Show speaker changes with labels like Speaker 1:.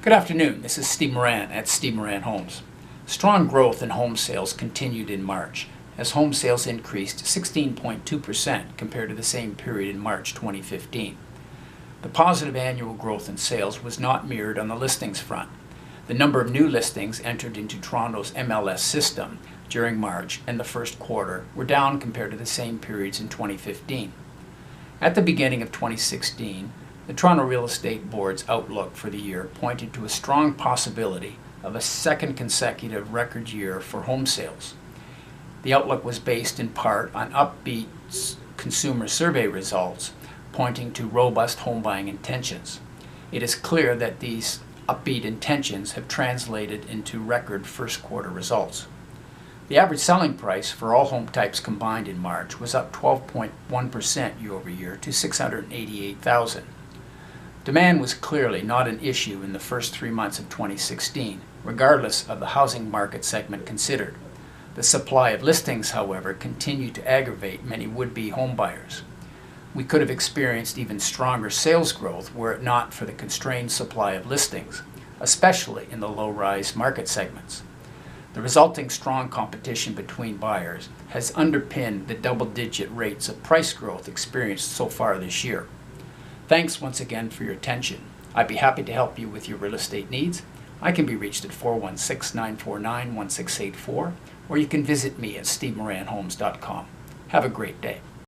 Speaker 1: Good afternoon. This is Steve Moran at Steve Moran Homes. Strong growth in home sales continued in March as home sales increased 16.2% compared to the same period in March 2015. The positive annual growth in sales was not mirrored on the listings front. The number of new listings entered into Toronto's MLS system during March and the first quarter were down compared to the same periods in 2015. At the beginning of 2016, the Toronto Real Estate Board's outlook for the year pointed to a strong possibility of a second consecutive record year for home sales. The outlook was based in part on upbeat consumer survey results pointing to robust home buying intentions. It is clear that these upbeat intentions have translated into record first quarter results. The average selling price for all home types combined in March was up 12.1% year over year to $688,000. Demand was clearly not an issue in the first 3 months of 2016, regardless of the housing market segment considered. The supply of listings, however, continued to aggravate many would-be homebuyers. We could have experienced even stronger sales growth were it not for the constrained supply of listings, especially in the low-rise market segments. The resulting strong competition between buyers has underpinned the double-digit rates of price growth experienced so far this year. Thanks once again for your attention. I'd be happy to help you with your real estate needs. I can be reached at 416-949-1684, or you can visit me at stevemoranhomes.com. Have a great day.